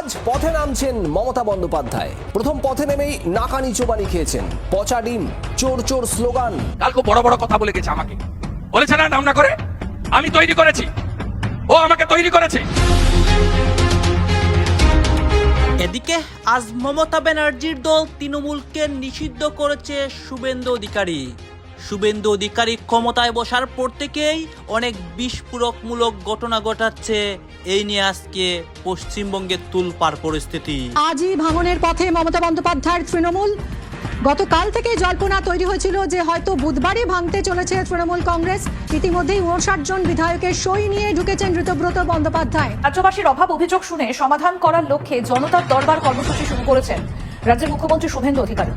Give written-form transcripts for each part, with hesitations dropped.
আজ পথে নামছেন মমতা বন্দ্যোপাধ্যায়। প্রথম পথে নেমেই নাকানি চোবানি খেয়েছেন। পচা ডিম, চোর চোর স্লোগান। কালকে বড় বড় কথা বলে গেছে, আমাকে বলেছে না নাম না করে আমি তৈরি করেছি, ও আমাকে তৈরি করেছে। এদিকে আজ মমতা ব্যানার্জির দল তৃণমূলকে নিষিদ্ধ করেছে শুভেন্দু অধিকারী। শুভেন্দু অধিকারী ক্ষমতায় বসার পর থেকেই অনেক বিস্ফোরকমূলক ঘটনা ঘটাচ্ছে। এই নিয়ে আজকে পশ্চিমবঙ্গের তুলপাড় পরিস্থিতি। আজই ভাঙনের পথে মমতা বন্দ্যোপাধ্যায়ের তৃণমূল। গতকাল থেকে জল্পনা তৈরি হয়েছিল যে হয়তো বুধবারই ভাঙতে চলেছে তৃণমূল কংগ্রেস। ইতিমধ্যেই 59 জন বিধায়কের সই নিয়ে ঢুকেছেন ঋতব্রত বন্দ্যোপাধ্যায়। রাজ্যবাসীর অভাব অভিযোগ শুনে সমাধান করার লক্ষ্যে জনতার দরবার কর্মসূচি শুরু করেছেন রাজ্যের মুখ্যমন্ত্রী শুভেন্দু অধিকারী।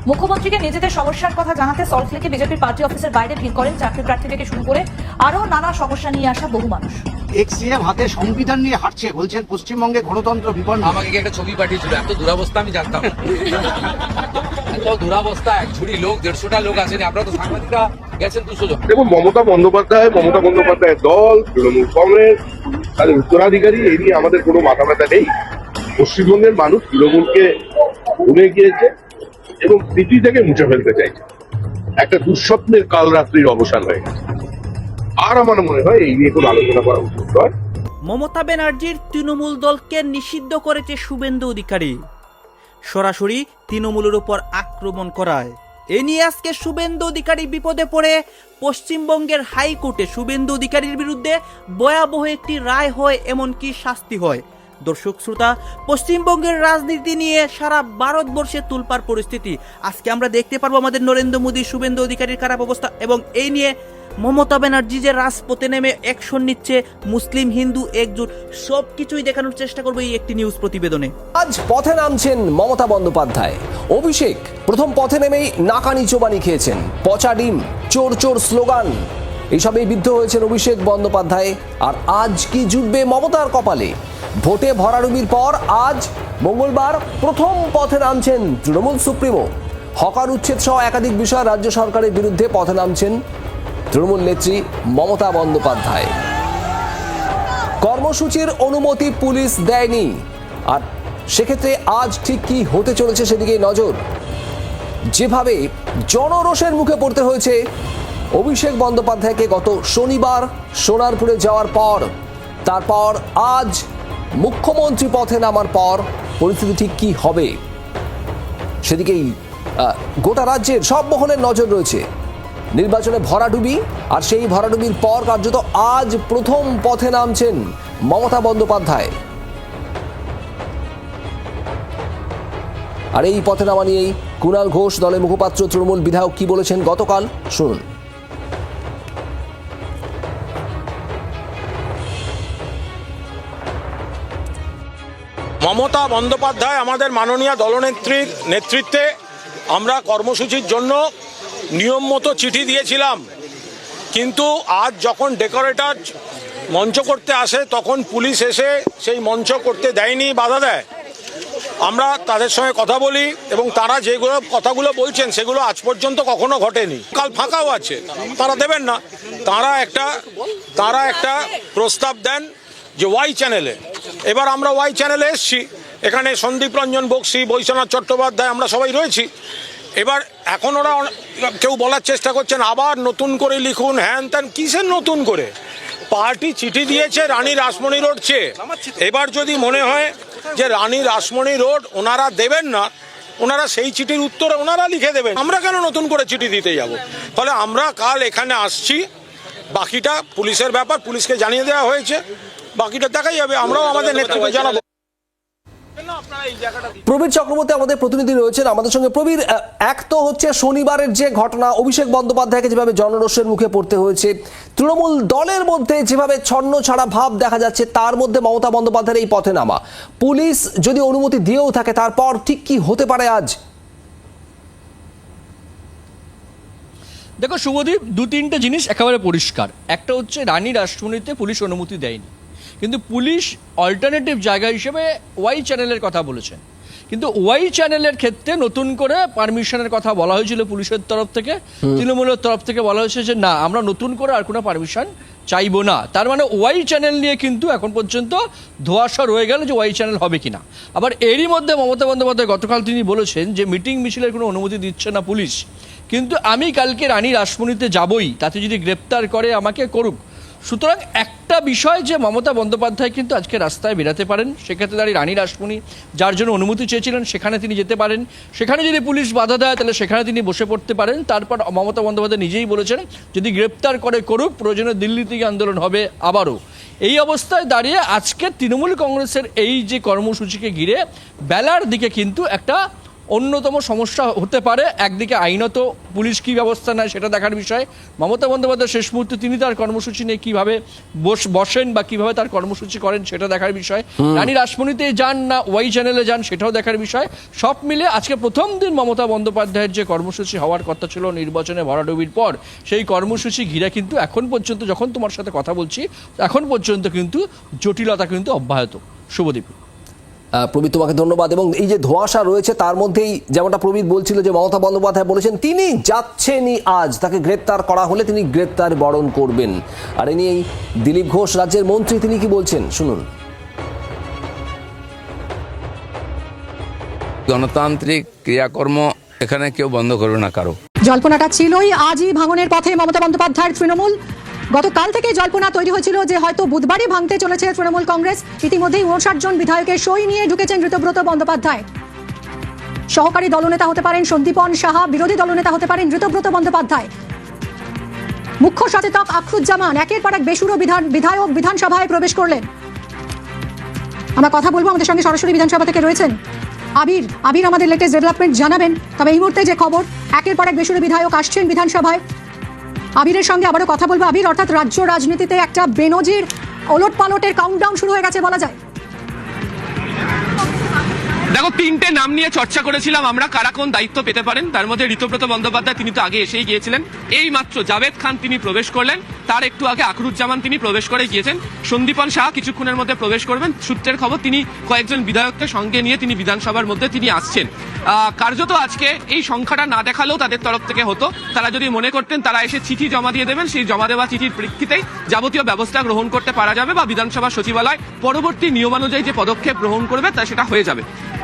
মুখ্যমন্ত্রীকে নিজেদের সমস্যার কথা জানাতে সল্টলেকে বিজেপির পার্টি অফিসের বাইরে ভিড় করেন চাকরি প্রার্থী থেকে শুরু করে আরো নানা সমস্যা নিয়ে আসা বহু মানুষ। এক্সিএম হাতে সংবিধান নিয়ে হাঁটছে, বলছেন পশ্চিমবঙ্গে গণতন্ত্র বিপন্ন। আমাকে কি একটা ছবি পাঠিয়েছিল, এত দুরাবস্থা আমি জানতাম না। এত দুরাবস্থা, এক ঝুড়ি লোক, 150টা লোক আসেনি। আপনারা তো সাংবাদিকরা গেছেন 200 জন। দেখুন, মমতা বন্দ্যোপাধ্যায়ের দল, তৃণমূল কংগ্রেস, তাদের উত্তরাধিকারী, এই নিয়ে আমাদের কোনো মাথা ব্যথা নেই। পশ্চিমবঙ্গের মানুষ তৃণমূলকে ভুলে গিয়েছে এবং স্মৃতি থেকে মুছে ফেলতে চাইছে। একটা দুঃস্বপ্নের কাল রাত্রির অবসান হয়ে গেছে। আর আমার মনে হয় এই নিয়ে কোনো আলোচনা করা উচিত নয়। মমতা ব্যানার্জির তৃণমূল দলকে নিষিদ্ধ করেছে শুভেন্দু অধিকারী। সরাসরি তৃণমূলের উপর আক্রমণ করায় এ নিয়ে আজকে শুভেন্দু অধিকারী বিপদে পড়ে পশ্চিমবঙ্গের হাইকোর্টে শুভেন্দু অধিকারীর বিরুদ্ধে ভয়াবহ একটি রায় হয়, এমনকি শাস্তি হয়। দর্শক শ্রোতা, পশ্চিমবঙ্গের রাজনীতি নিয়ে সারা ভারতবর্ষে তুলপাড় পরিস্থিতি। আজকে আমরা দেখতে পারবো আমাদের নরেন্দ্র মোদী শুভেন্দু অধিকারীর খারাপ অবস্থা, এবং এই নিয়ে মমতা ব্যানার্জি যে রাজপথে নেমে অ্যাকশন নিচ্ছে, মুসলিম হিন্দু একজোট, সবকিছুই দেখানোর চেষ্টা করবো এই একটি নিউজ প্রতিবেদনে। আজ পথে নামছেন মমতা বন্দ্যোপাধ্যায়। অভিষেক প্রথম পথে নেমেই নাকানি চোবানি খেয়েছেন। পচা ডিম, চোর চোর স্লোগান, এইসবেই বিদ্ধ হয়েছেন অভিষেক বন্দ্যোপাধ্যায়। আর আজ কি জুটবে মমতার কপালে? ভোটে ভরাডুবির পর আজ মঙ্গলবার প্রথম পথে নামছেন তৃণমূল সুপ্রিমো। হকার উচ্ছেদ সহ একাধিক বিষয় রাজ্য সরকারের বিরুদ্ধে পথে নামছেন তৃণমূল নেত্রী মমতা বন্দ্যোপাধ্যায়। কর্মসূচির অনুমতি পুলিশ দেয়নি, আর সেক্ষেত্রে আজ ঠিক কি হতে চলেছে সেদিকে নজর। যেভাবে জনরোষের মুখে পড়তে হয়েছে অভিষেক বন্দ্যোপাধ্যায়কে গত শনিবার সোনারপুরে যাওয়ার পর, তারপর আজ মুখ্যমন্ত্রী পথে নামার পর পরিস্থিতি ঠিক কি হবে সেদিকেই গোটা রাজ্যের সব মহলের নজর রয়েছে। নির্বাচনে ভরাডুবি, আর সেই ভরাডুবির পর কার্যত আজ প্রথম পথে নামছেন মমতা বন্দ্যোপাধ্যায়। আর এই পথে নামা নিয়েই কুণাল ঘোষ, দলের মুখপাত্র তৃণমূল বিধায়ক, কি বলেছেন গতকাল শুনুন। মমতা বন্দ্যোপাধ্যায় আমাদের মাননীয় দলনেত্রীর নেতৃত্বে আমরা কর্মসূচির জন্য নিয়ম মতো চিঠি দিয়েছিলাম, কিন্তু আজ যখন ডেকোরেটর মঞ্চ করতে আসে তখন পুলিশ এসে সেই মঞ্চ করতে দেয়নি, বাধা দেয়। আমরা তাদের সঙ্গে কথা বলি এবং তারা যেগুলো কথাগুলো বলছেন সেগুলো আজ পর্যন্ত কখনো ঘটেনি। কাল ফাঁকাও আছে, তারা দেবেন না। তারা একটা প্রস্তাব দেন যে ওয়াই চ্যানেলে। এবার আমরা ওয়াই চ্যানেলে এসছি, এখানে সন্দীপ রঞ্জন বক্সি, বৈশ্বনাথ চট্টোপাধ্যায়, আমরা সবাই রয়েছি। এবার এখন ওরা কেউ বলার চেষ্টা করছেন আবার নতুন করে লিখুন, হ্যান ত্যান। কিসের নতুন করে? পার্টি চিঠি দিয়েছে রানী রাসমণি রোড চেয়ে। এবার যদি মনে হয় যে রানী রাসমণি রোড ওনারা দেবেন না, ওনারা সেই চিঠির উত্তরে ওনারা লিখে দেবেন, আমরা কেন নতুন করে চিঠি দিতে যাব? ফলে আমরা কাল এখানে আসছি, বাকিটা পুলিশের ব্যাপার, পুলিশকে জানিয়ে দেওয়া হয়েছে, বাকিটা দেখাই যাবে। আমরাও আমাদের নেতৃত্ব জানাবো। প্রবীর চক্রবর্তী আমাদের প্রতিনিধি রয়েছেন আমাদের সঙ্গে। প্রবীর, এক তো হচ্ছে শনিবারের যে ঘটনা, অভিষেক বন্দ্যোপাধ্যায়কে যেভাবে জনরোষের মুখে পড়তে হয়েছে, তৃণমূল দলের মধ্যে যেভাবে ছন্ন ছাড়া ভাব দেখা যাচ্ছে, তার মধ্যে মমতা বন্দ্যোপাধ্যায়ের এই পথে নামা। পুলিশ যদি অনুমতি দিয়েও থাকে, তারপর ঠিক কি হতে পারে আজ? দেখো শুভদীপ, 2-3টে জিনিস একেবারে পরিষ্কার। একটা হচ্ছে রানী রাসমণিতে পুলিশ অনুমতি দেয়নি, কিন্তু পুলিশ অল্টারনেটিভ জায়গা হিসেবে ওয়াই চ্যানেলের কথা বলেছেন। কিন্তু ওয়াই চ্যানেলের ক্ষেত্রে নতুন করে পারমিশনের কথা বলা হয়েছিল পুলিশের তরফ থেকে, তৃণমূলের তরফ থেকে বলা হয়েছে যে না, আমরা নতুন করে আর কোনো পারমিশন চাইবো না। তার মানে ওয়াই চ্যানেল নিয়ে কিন্তু এখন পর্যন্ত ধোঁয়াশা রয়ে গেল যে ওয়াই চ্যানেল হবে কিনা। আবার এরই মধ্যে মমতা বন্দ্যোপাধ্যায় গতকাল তিনি বলেছেন যে মিটিং মিছিলের কোনো অনুমতি দিচ্ছে না পুলিশ, কিন্তু আমি কালকে রানী রাসমণিতে যাবই, তাতে যদি গ্রেপ্তার করে আমাকে করুক। সুতরাং একটা বিষয় যে মমতা বন্দ্যোপাধ্যায় কিন্তু আজকে রাস্তায় বেরাতে পারেন, সেক্ষেত্রে দাঁড়িয়ে রানী রাসমণি যার জন্য অনুমতি চেয়েছিলেন সেখানে তিনি যেতে পারেন, সেখানে যদি পুলিশ বাধা দেয় তাহলে সেখানে তিনি বসে পড়তে পারেন। তারপর মমতা বন্দ্যোপাধ্যায় নিজেই বলেছেন যদি গ্রেপ্তার করে করুক, প্রয়োজনে দিল্লি থেকে আন্দোলন হবে আবারও। এই অবস্থায় দাঁড়িয়ে আজকে তৃণমূল কংগ্রেসের এই যে কর্মসূচিকে ঘিরে বেলার দিকে কিন্তু একটা অন্যতম সমস্যা হতে পারে। একদিকে আইনত পুলিশ কী ব্যবস্থা নেয় সেটা দেখার বিষয়, মমতা বন্দ্যোপাধ্যায় শেষ মুহূর্তে তিনি তার কর্মসূচি নিয়ে কীভাবে বসেন বা কীভাবে তার কর্মসূচি করেন সেটা দেখার বিষয়, রানী রাসমণিতে যান না ওয়াই চ্যানেলে যান সেটাও দেখার বিষয়। সব মিলে আজকে প্রথম দিন মমতা বন্দ্যোপাধ্যায়ের যে কর্মসূচি হওয়ার কথা ছিল নির্বাচনে ভরাডুবির পর, সেই কর্মসূচি ঘিরে কিন্তু এখন পর্যন্ত যখন তোমার সাথে কথা বলছি এখন পর্যন্ত কিন্তু জটিলতা কিন্তু অব্যাহত। শুভদীপ। প্রবীর, তোমাকে ধন্যবাদ। এবং এই যে ধোঁয়াশা রয়েছে তার মধ্যেই যেমনটা প্রবীর বলছিল যে মমতা বন্দ্যোপাধ্যায় বলেছেন তিনি যাচ্ছেনই আজ, তাকে গ্রেপ্তার করা হলে তিনি গ্রেপ্তার বরণ করবেন। আর এ নিয়েই দিলীপ ঘোষ রাজ্যের মন্ত্রী তিনি কি বলছেন শুনুন। গণতান্ত্রিক ক্রিয়াকর্ম এখানে কেউ বন্ধ করবে না কারো। জল্পনাটা ছিলই, আজই ভাঙনের পথে মমতা বন্দ্যোপাধ্যায়ের তৃণমূল। গতকাল থেকে জল্পনা তৈরি হয়েছিল যে হয়তো বুধবারই ভাঙতে চলেছে তৃণমূল কংগ্রেস। ইতিমধ্যেই 59 জন বিধায়কের সই নিয়ে ঢুকেছেন ঋতব্রত বন্দ্যোপাধ্যায়। সহকারী দলনেতা হতে পারেন সন্দীপন সাহা, বিরোধী দলনেতা হতে পারেন ঋতব্রত বন্দ্যোপাধ্যায়। মুখ্য সচেতক আখরুজ্জামান একের পর এক বেসুরো বিধায়ক বিধানসভায় প্রবেশ করলেন। আমরা কথা বলবো, আমাদের সঙ্গে সরাসরি বিধানসভা থেকে রয়েছেন আবির আমাদের লেটেস্ট ডেভেলপমেন্ট জানাবেন। তবে এই মুহূর্তে যে খবর, একের পর এক বেসুরো বিধায়ক আসছেন বিধানসভায়। আবিরের সঙ্গে আবারও কথা বলবো। আবির, অর্থাৎ রাজ্য রাজনীতিতে একটা বেনজির ওলট পালটের কাউন্টডাউন শুরু হয়ে গেছে বলা যায়। দেখো, তিনটে নাম নিয়ে চর্চা করেছিলাম আমরা কারা কোন দায়িত্ব পেতে পারেন। তার মধ্যে ঋতব্রত বন্দ্যোপাধ্যায়, তিনি তো আগে এসেই গিয়েছিলেন। এই মাত্র জাভেদ খান তিনি প্রবেশ করলেন, তার একটু আগে আখরুজ্জামান তিনি প্রবেশ করে গিয়েছেন। সন্দীপন শাহ কিছুক্ষণের মধ্যে প্রবেশ করবেন। সূত্রের খবর তিনি কয়েকজন বিধায়ককে সঙ্গে নিয়ে তিনি বিধানসভার মধ্যে তিনি আসছেন। কার্যত আজকে এই সংখ্যাটা না দেখালেও তাদের তরফ থেকে হতো, তারা যদি মনে করতেন তারা এসে চিঠি জমা দিয়ে দেবেন, সেই জমা দেওয়া চিঠির প্রেক্ষিতেই যাবতীয় ব্যবস্থা গ্রহণ করতে পারা যাবে বা বিধানসভা সচিবালয় পরবর্তী নিয়মানুযায়ী যে পদক্ষেপ গ্রহণ করবে তা সেটা হয়ে যাবে।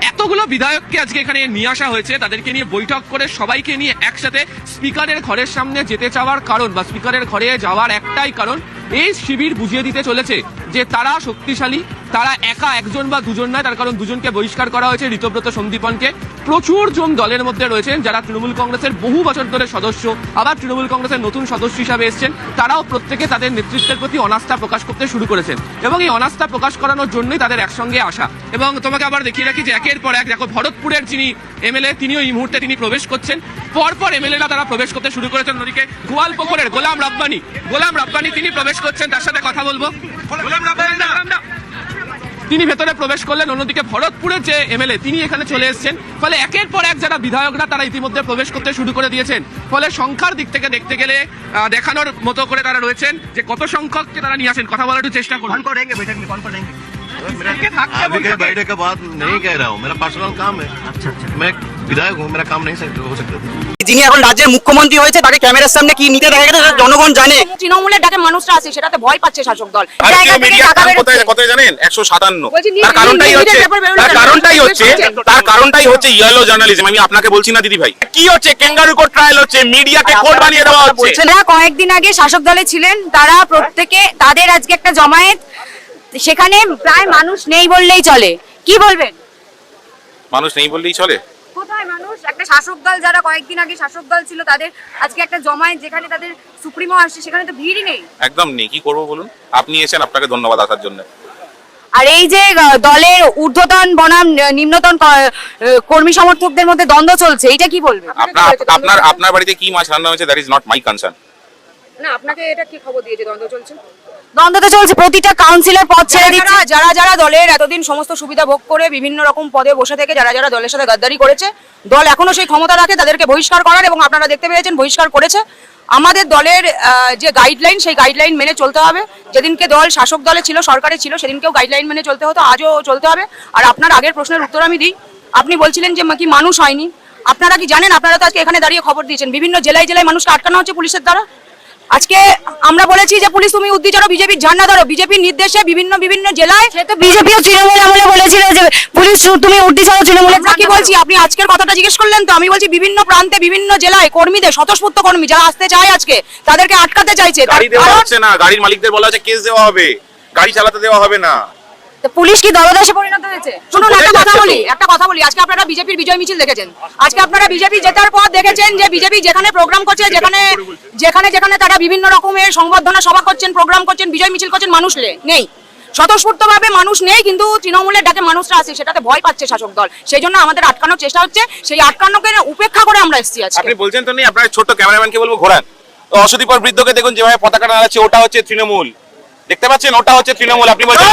এতগুলো বিধায়ককে আজকে এখানে নিয়ে আসা হয়েছে, তাদেরকে নিয়ে বৈঠক করে সবাইকে নিয়ে একসাথে স্পিকারের ঘরের সামনে যেতে চাওয়ার কারণ বা স্পিকারের ঘরে যাওয়ার একটাই কারণ, এই শিবির বুঝিয়ে দিতে চলেছে যে তারা শক্তিশালী, তারা একা একজন বা দুজন নয়। তার কারণ দুজনকে বহিষ্কার করা হয়েছে, ঋতব্রত সন্দীপনকে। প্রচুর জন দলের মধ্যে রয়েছেন যারা তৃণমূল কংগ্রেসের বহু বছর ধরে সদস্য, আবার তৃণমূল কংগ্রেসের নতুন সদস্য হিসাবে এসেছেন। তারাও প্রত্যেকে তাদের নেতৃত্বের প্রতি অনাস্থা প্রকাশ করতে শুরু করেছেন এবং এই অনাস্থা প্রকাশ করানোর জন্যই তাদের একসঙ্গে আসা। এবং তোমাকে আবার দেখিয়ে রাখি যে একের পর এক দেখো, ভরতপুরের যিনি এমএলএ তিনিও এই মুহূর্তে তিনি প্রবেশ করছেন। পরপর এমএলএরা তারা প্রবেশ করতে শুরু করেছেন। ওদিকে গোয়ালপুকুরের গোলাম রাব্বানি তিনি প্রবেশ করছেন, তার সাথে কথা বলবো। তিনি ভেতরে প্রবেশ করলেন। অন্যদিকে ভরতপুরের যে এমএলএ তিনি এখানে চলে এসেছেন। ফলে একের পর এক যারা বিধায়করা তারা ইতিমধ্যে প্রবেশ করতে শুরু করে দিয়েছেন। ফলে সংখ্যার দিক থেকে দেখতে গেলে দেখানোর মতো করে তারা রয়েছেন যে কত সংখ্যককে তারা নিয়ে আসেন। কথা বলার একটু চেষ্টা করুন। अभी के बैठने के बाद नहीं कह रहा हूँ, मेरा पर्सनल काम है। मैं विधायक हूँ, मेरा काम नहीं हो सकता। যিনি এখন রাজ্যের মুখ্যমন্ত্রী হয়েছে তাকে ক্যামেরার সামনে কি নিতে দেখা গেছে জনগণ জানে। তৃণমূলের ডাকে মানুষরা আসে, সেটাতে ভয় পাচ্ছে শাসক দল। কোথায় জানেন 157 তার কারণটাই হচ্ছে ইয়েলো জার্নালিজম। আমি আপনাকে বলছি না দিদি ভাই, কি হচ্ছে ক্যাঙ্গারু কোর্ট ট্রায়াল হচ্ছে, মিডিয়াকে কোর্ট বানিয়ে দেওয়া হচ্ছে। যারা কয়েকদিন আগে শাসক দলে ছিলেন তারা প্রত্যেকে তাদের আজকে একটা জমায়েত, সেখানে প্রায় মানুষ নেই বললেই চলে। কি বলবেন? মানুষ নেই বললেই চলে? কোথায় মানুষ? একটা শাসক দল যারা কয়েকদিন আগে শাসক দল ছিল তাদের আজকে একটা জমায়েত, যেখানে তাদের সুপ্রিমো আসছে, সেখানে তো ভিড়ই নেই। একদম নেই। কি করবো বলুন? আপনি এসেছেন, আপনাকে ধন্যবাদ আসার জন্য। আর এই যে দলের ঊর্ধ্বতন বনাম নিম্নতন কর্মী সমর্থকদের মধ্যে দ্বন্দ্ব চলছে, এটা কি বলবেন? আপনার বাড়িতে কি মাছ রান্না হয়েছে that is not my concern. না, আপনাকে এটা কি খবর দিয়েছে? দ্বন্দ্ব চলছে, দ্বন্দ্ব তো চলছে। প্রতিটা কাউন্সিলর পদ ছেড়ে দিচ্ছে। যারা দলের এতদিন সমস্ত সুবিধা ভোগ করে বিভিন্ন রকম পদে বসে থেকে যারা দলের সাথে গাদ্দারি করেছে, দল এখনো সেই ক্ষমতা রাখে তাদেরকে বহিষ্কার করার, এবং আপনারা দেখতে পেয়েছেন বহিষ্কার করেছে। আমাদের দলের যে গাইডলাইন, সেই গাইডলাইন মেনে চলতে হবে। যেদিনকে দল শাসক দলে ছিল, সরকারে ছিল, সেদিনকেও গাইডলাইন মেনে চলতে হতো, আজও চলতে হবে। আর আপনার আগের প্রশ্নের উত্তর আমি দিই। আপনি বলছিলেন যে কি মানুষ হয়নি, আপনারা কি জানেন? আপনারা তো আজকে এখানে দাঁড়িয়ে খবর দিয়েছেন বিভিন্ন জেলায় জেলায় মানুষকে আটকানো হচ্ছে পুলিশের দ্বারা। আজকে আমরা বলেছি যে পুলিশ তুমি উদ্দি চড়ো, বিজেপির ঝান্ডা ধরো, বিজেপির নির্দেশে বিভিন্ন বিভিন্ন জেলায় সে তো বিজেপি ও তৃণমূল আমলে বলেছিল যে পুলিশ তুমি উদ্দি চড়ো তৃণমূলের। কি বলছি, আপনি আজকের কথাটা জিজ্ঞেস করলেন তো, আমি বলছি বিভিন্ন প্রান্তে বিভিন্ন জেলায় কর্মীদের, স্বতঃস্ফূর্ত কর্মী যারা আসতে চায় আজকে তাদেরকে আটকাতে চাইছে। গাড়ি দেওয়া হচ্ছে না, গাড়ির মালিকদের বলা হচ্ছে কেস দেওয়া হবে, গাড়ি চালাতে দেওয়া হবে না। পুলিশ কি দলদাসে পরিণত হয়েছে? শুনুন একটা কথা বলি, আজকে আপনারা বিজেপির বিজয় মিছিল দেখেছেন, আজকে আপনারা বিজেপি জেতার পর দেখেছেন যে বিজেপি যেখানে প্রোগ্রাম করছে, যেখানে তারা বিভিন্ন রকমের সংবর্ধনা সভা করছেন, প্রোগ্রাম করছেন, বিজয় মিছিল করছেন, মানুষ নেই, স্বতঃস্ফূর্তভাবে মানুষ নেই, কিন্তু তৃণমূলের ডাকে মানুষরা আসে, সেটাতে ভয় পাচ্ছে শাসক দল, সেই জন্য আমাদের আটকানোর চেষ্টা হচ্ছে, সেই আটকানোকে উপেক্ষা করে আমরা এসেছি আজকে। আপনি বলছেন তো নেই, আপনার ছোট ক্যামেরাম্যানকে বলবো ঘোরান। তো অসদীপর বৃদ্ধকে দেখুন যেভাবে পতাকা নাড়াচ্ছে, ওটা হচ্ছে তৃণমূল, দেখতে পাচ্ছেন, ওটা হচ্ছে তৃণমূল। আপনি বলছেন,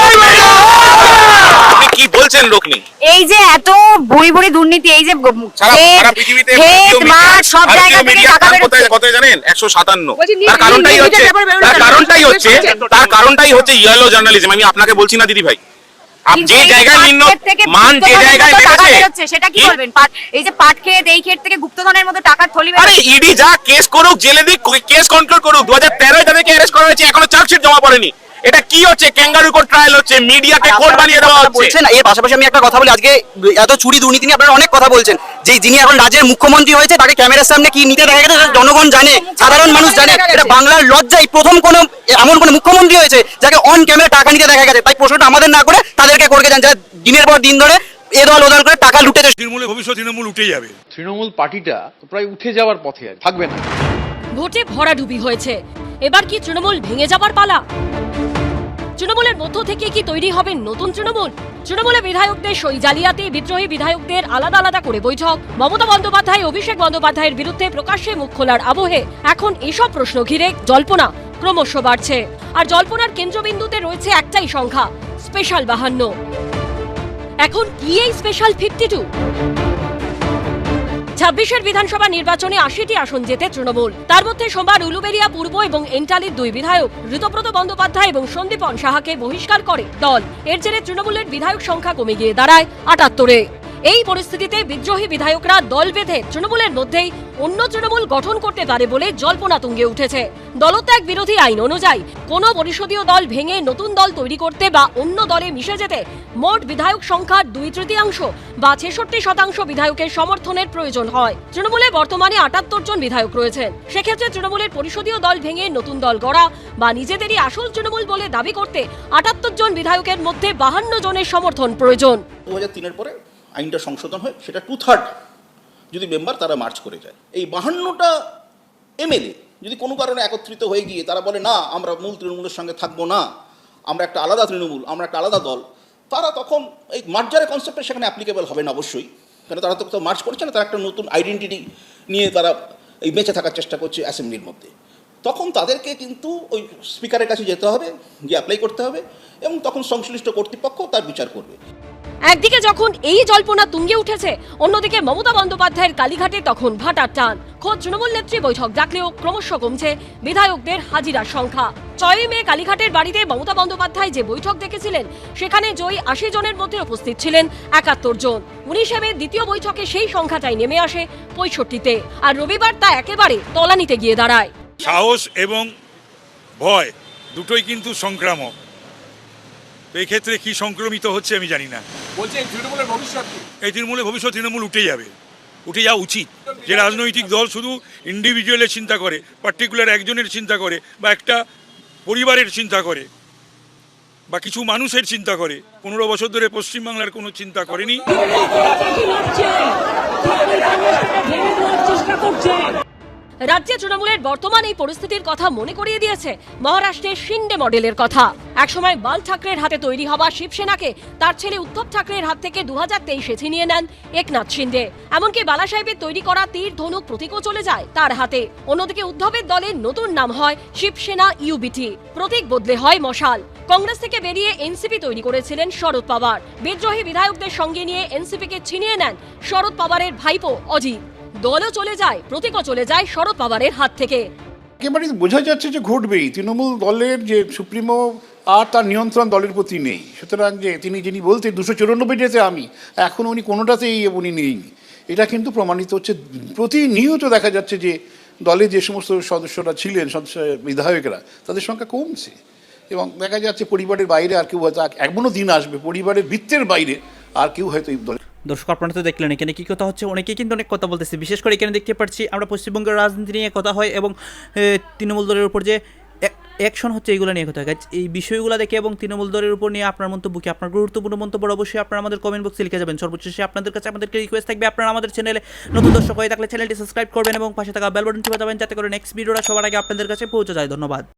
আপনি কি বলছেন রোকনি? এই যে এত বড়ি দুর্নীতি, এই যে সারা পৃথিবীতে সব জায়গা থেকে টাকা কত জানেন? 157। তার কারণটাই হচ্ছে ইয়েলো জার্নালিজম। আমি আপনাকে বলছি না দিদি ভাই, যে জায়গায় মান যে জায়গায় নেমেছে, সেটা কি বলবেন? এই যে পাট খেত, এই ক্ষেত থেকে গুপ্তধনের মতো টাকার থলি, আরে ইডি যা কেস করুক, জেলে দিক, কেস কন্ট্রোল করুক। 2013 তাদেরকে অ্যারেস্ট করা হয়েছে, এখনো চার্জশিট জমা পড়েনি। এটা কি হচ্ছে? ক্যাঙ্গারু কোর্ট ট্রায়াল হচ্ছে, মিডিয়াকে কোর্ট বানিয়ে দেওয়া হচ্ছে। বলছেন এর পাশাপাশি আমি একটা কথা বলি, আজকে এত চুরি দুর্নীতি নিয়ে আপনারা অনেক কথা বলছেন, যে যিনি এখন রাজ্যের মুখ্যমন্ত্রী হয়েছে তাকে ক্যামেরার সামনে কি নিতে দেখা গেছে জনগণ জানে, সাধারণ মানুষ জানে। এটা বাংলার লজ্জায় প্রথম কোন এমন কোন মুখ্যমন্ত্রী হয়েছে যাকে অন ক্যামেরা টাকা নিতে দেখা গেছে। তাই প্রশ্নটা আমাদের না করে তাদেরকে করতে যান, যারা দিনের পর দিন ধরে এ দল ও দল করে টাকা লুটেছে। তৃণমূলের ভবিষ্যৎ তৃণমূল উঠে যাবে। তৃণমূল পার্টিটা প্রায় উঠে যাওয়ার পথে থাকবে না। ভোটে ভরাডুবি হয়েছে, এবার কি তৃণমূল ভেঙে যাবার পালা? তৃণমূলের মধ্য থেকে কি তৈরি হবে নতুন তৃণমূল? তৃণমূলের বিধায়কদের সই জালিয়াতি, বিদ্রোহী বিধায়কদের আলাদা আলাদা করে বৈঠক, মমতা বন্দ্যোপাধ্যায়, অভিষেক বন্দ্যোপাধ্যায়ের বিরুদ্ধে প্রকাশ্যে মুখ খোলার আবহে এখন এসব প্রশ্ন ঘিরে জল্পনা ক্রমশ বাড়ছে। আর জল্পনার কেন্দ্রবিন্দুতে রয়েছে একটাই সংখ্যা, স্পেশাল 52। এখন কি এই স্পেশাল 52? 26-এর বিধানসভা নির্বাচনে 80টি আসন জেতে তৃণমূল। তার মধ্যে সোমবার উলুবেড়িয়া পূর্ব এবং এন্টালির 2 বিধায়ক ঋতব্রত বন্দ্যোপাধ্যায় এবং সন্দীপন সাহাকে বহিষ্কার করে দল। এর জেরে তৃণমূলের বিধায়ক সংখ্যা কমে গিয়ে দাঁড়ায় 78-এ। এই পরিস্থিতিতে বিদ্রোহী বিধায়করা দল বেঁধে তৃণমূলের মধ্যেই অন্য তৃণমূল গঠন করতে পারে বলে জল্পনা তুঙ্গে উঠেছে। দলত্যাগ বিরোধী আইন অনুযায়ী কোনো পরিষদীয় দল ভেঙে নতুন দল তৈরি করতে বা অন্য দলে মিশে যেতে মোট বিধায়ক সংখ্যার 2/3 বা 66% বিধায়কের সমর্থনের প্রয়োজন হয়। তৃণমূলে বর্তমানে 78 জন বিধায়ক রয়েছেন। সেক্ষেত্রে তৃণমূলের পরিষদীয় দল ভেঙে নতুন দল গড়া বা নিজেদেরই আসল তৃণমূল বলে দাবি করতে 78 জন বিধায়কের মধ্যে 52 জনের সমর্থন প্রয়োজন। 2003-এর পরে আইনটা সংশোধন হয়, সেটা 2/3 যদি মেম্বার তারা মার্চ করে যায়। এই 52টা এমএলএ যদি কোনো কারণে একত্রিত হয়ে গিয়ে তারা বলে না আমরা মূল তৃণমূলের সঙ্গে থাকবো না, আমরা একটা আলাদা তৃণমূল, আমরা একটা আলাদা দল, তারা তখন এই মার্জারের কনসেপ্টটা সেখানে অ্যাপ্লিকেবল হবে না অবশ্যই, কারণ তারা তো মার্চ করছে না, তারা একটা নতুন আইডেন্টিটি নিয়ে তারা এই বেঁচে থাকার চেষ্টা করছে অ্যাসেম্বলির মধ্যে। তখন তাদেরকে কিন্তু ওই স্পিকারের কাছে যেতে হবে, গিয়ে অ্যাপ্লাই করতে হবে, এবং তখন সংশ্লিষ্ট কর্তৃপক্ষ তার বিচার করবে। একদিকে যখন এই জল্পনা তুঙ্গে উঠেছে, অন্যদিকে মমতা বন্দ্যোপাধ্যায়ের কালীঘাটে তখন ভাটার টান। খোদ তৃণমূল নেত্রী বৈঠক ডাকলেও ক্রমশ কমছে বিধায়কদের হাজিরার সংখ্যা। 6 মে কালীঘাটের বাড়িতে মমতা বন্দ্যোপাধ্যায় যে বৈঠক ডেকেছিলেন, সেখানে জয়ী 80 জনের মধ্যে উপস্থিত ছিলেন 71 জন। 19 মে দ্বিতীয় বৈঠকে সেই সংখ্যাটাই নেমে আসে 65-তে। আর রবিবার তা একেবারে তলানিতে গিয়ে দাঁড়ায়। সাহস এবং ভয় দুটোই কিন্তু সংক্রামক। এই ক্ষেত্রে কি সংক্রমিত হচ্ছে আমি জানি না। বলছি এই তৃণমূলের ভবিষ্যৎ কি? এই তৃণমূলের ভবিষ্যৎ তৃণমূল উঠে যাবে, উঠে যাওয়া উচিত। যে রাজনৈতিক দল শুধু ইন্ডিভিজুয়ালের চিন্তা করে, পার্টিকুলার একজনের চিন্তা করে, বা একটা পরিবারের চিন্তা করে, বা কিছু মানুষের চিন্তা করে, 15 বছর ধরে পশ্চিমবাংলার কোনো চিন্তা করেনি। রাজ্যে তৃণমূলের বর্তমান এই পরিস্থিতির কথা মনে করিয়ে দিয়েছে মহারাষ্ট্রের শিন্ডে মডেলের কথা। একসময় বাল ঠাকরের হাতে তৈরি হওয়া শিবসেনাকে তার ছেলে উদ্ধব ঠাকরের হাত থেকে 2023-এ ছিনিয়ে নেন একনাথ শিন্ডে। এমনকি বালা সাহেবের তৈরি করা তীর ধনুক প্রতীকও চলে যায় তার হাতে। অন্যদিকে উদ্ধবের দলের নতুন নাম হয় শিবসেনা ইউবিটি, প্রতীক বদলে হয় মশাল। কংগ্রেস থেকে বেরিয়ে এনসিপি তৈরি করেছিলেন শরদ পাওয়ার। বিদ্রোহী বিধায়কদের সঙ্গে নিয়ে এনসিপিকে ছিনিয়ে নেন শরদ পাওয়ারের ভাইপো অজিত। দলও চলে যায়, প্রতীকও চলে যায় শরদ পাওয়ারের হাত থেকে। একেবারে বোঝা যাচ্ছে যে ঘটবেই। তৃণমূল দলের যে সুপ্রিমো আর তার নিয়ন্ত্রণ দলের প্রতি নেই। সুতরাং যে যিনি বলতে 294টাতে আমি, এখন উনি কোনোটাতেই উনি নেই, এটা কিন্তু প্রমাণিত হচ্ছে। প্রতিনিয়ত দেখা যাচ্ছে যে দলে যে সমস্ত সদস্যরা ছিলেন বিধায়করা তাদের সংখ্যা কমছে এবং দেখা যাচ্ছে পরিবারের বাইরে আর কেউ হয়তো এমনও দিন আসবে পরিবারের বৃত্তের বাইরে আর কেউ হয়তো এই দলে। দর্শক আপনারা তো দেখলেন এখানে কী কথা হচ্ছে, অনেকেই কিন্তু অনেক কথা বলতেছে। বিশেষ করে এখানে দেখতে পাচ্ছি আমরা পশ্চিমবঙ্গের রাজনীতি নিয়ে কথা হয় এবং তৃণমূল দলের উপর যে অ্যাকশন হচ্ছে এইগুলো নিয়ে কথা হয়। এই বিষয়গুলো দেখে এবং তৃণমূল দলের উপর নিয়ে আপনার মন্তব্য কি, আপনার গুরুত্বপূর্ণ মন্তব্য অবশ্যই আপনারা আমাদের কমেন্ট বক্সে লিখে যাবেন। সর্বশেষে আপনাদের কাছে আমাদেরকে রিকোয়েস্ট থাকবে, আপনারা আমাদের চ্যানেলে নতুন দর্শক হয়ে থাকলে চ্যানেলটি সাবস্ক্রাইব করবেন এবং পাশে থাকা বেল বাটনটি বাজাবেন যাতে করে নেক্সট ভিডিওটা সবার আগে আপনাদের কাছে পৌঁছে যায়। ধন্যবাদ।